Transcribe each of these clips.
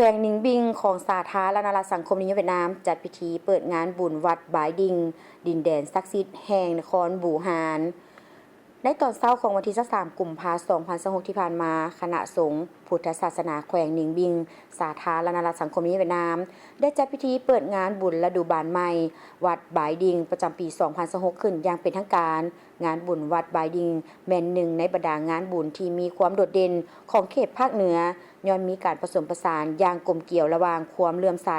วงนิงบิงของสาธารณรัฐสังคมนิยมเวียดนามจัดพิธีเปิดงานบุญวัดบายดิงดินแดนศักดิ์สิทธิ์แห่งนครบูฮานในตอนเช้าของวันที่23 กุมภาพันธ์ 2026 ที่ผ่านมาคณะสงฆ์พุทธศาสนาแขวงนิงบิงสาธารณรัฐสังคมนิยมเวียดนามได้จัดพิธีเปิดงานบุญฤดูบานใหม่วัดบายดิงประจำปี 2026 ขึ้นอย่างเป็นทางการงานบุญวัดบายดิงแม่นหนึ่งในบรรดางานบุญที่มีความโดดเด่นของเขตภาคเหนือย้อนมีการผสมผสานอย่างกลมเกี่ยวระหว่างความเลื่อมใส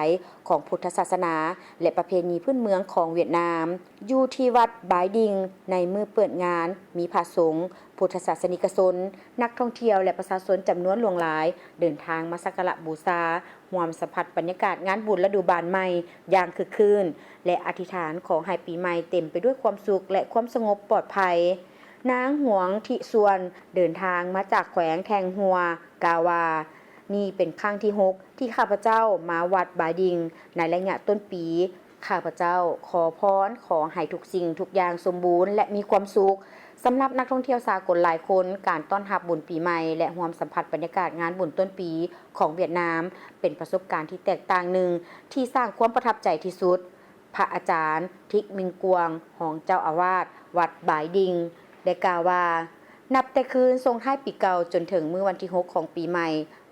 ของพุทธศาสนาและประเพณีพื้นเมืองของเวียดนามอยู่ที่วัดบายดิงในมือเปิดงานมีพระสงฆ์พุทธศาสนิกชนนักท่องเที่ยวและประชาชนจำนวนหลวงหลายเดินทางมาสักการะบูชาร่วมสัมผัสบรรยากาศงานบุญฤดูบานใหม่อย่างคึกคืนและอธิษฐานขอให้ปีใหม่เต็มไปด้วยความสุขและความสงบปลอดภัยนางหวงทิส่วนเดินทางมาจากแขวงแทงหัวกาวานี่เป็นครั้งที่6ที่ข้าพเจ้ามาวัดบายดิงในระยะต้นปีข้าพเจ้าขอพรขอให้ทุกสิ่งทุกอย่างสมบูรณ์และมีความสุขสำหรับนักท่องเที่ยวสากลหลายคนการต้อนรับบุญปีใหม่และร่วมสัมผัสบรรยากาศงานบุญต้นปีของเวียดนามเป็นประสบการณ์ที่แตกต่างหนึ่งที่สร้างความประทับใจที่สุดพระอาจารย์ทิกมิงกวงรองเจ้าอาวาสวัดบายดิงได้กล่าวว่านับแต่คืนส่งท้ายปีเก่าจนถึงมื้อวันที่6ของปีใหม่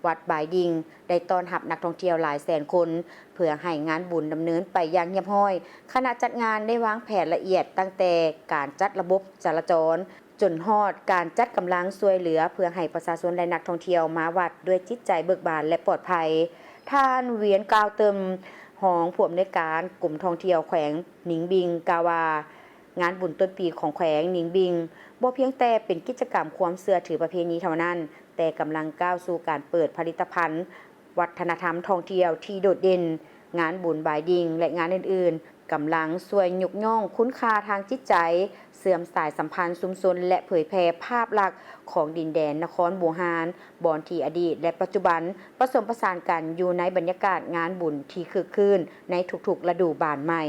วัดบายดิงได้ต้อนรับนักท่องเที่ยวหลายแสนคนเพื่อให้งานบุญดำเนินไปอย่างเงียบห้อยคณะจัดงานได้วางแผนละเอียดตั้งแต่การจัดระบบจราจรจนฮอดการจัดกำลังช่วยเหลือเพื่อให้ประชาชนและนักท่องเที่ยวมาวัดด้วยจิตใจเบิกบานและปลอดภัยท่านเวียนกล่าวเติมรองผู้อำนวยการกลุ่มท่องเที่ยวแขวงหนิงบิงกล่าวว่างานบุญต้นปีของแขวงหนิงบิงบ่เพียงแต่เป็นกิจกรรมความเชื่อถือประเพณีเท่านั้นแต่กำลังก้าวสู่การเปิดผลิตภัณฑ์วัฒนธรรมท่องเที่ยวที่โดดเด่นงานบุญบายดิงและงานอื่นๆกำลังช่วยยกย่องคุณค่าทางจิตใจเสื่อมสายสัมพันธ์ชุมชนและเผยแพร่ภาพลักษณ์ของดินแดนนครบูฮานบอนที่อดีตและปัจจุบันผสมผสานกันอยู่ในบรรยากาศงานบุญที่คึกคืนในทุกๆฤดูบานใหม่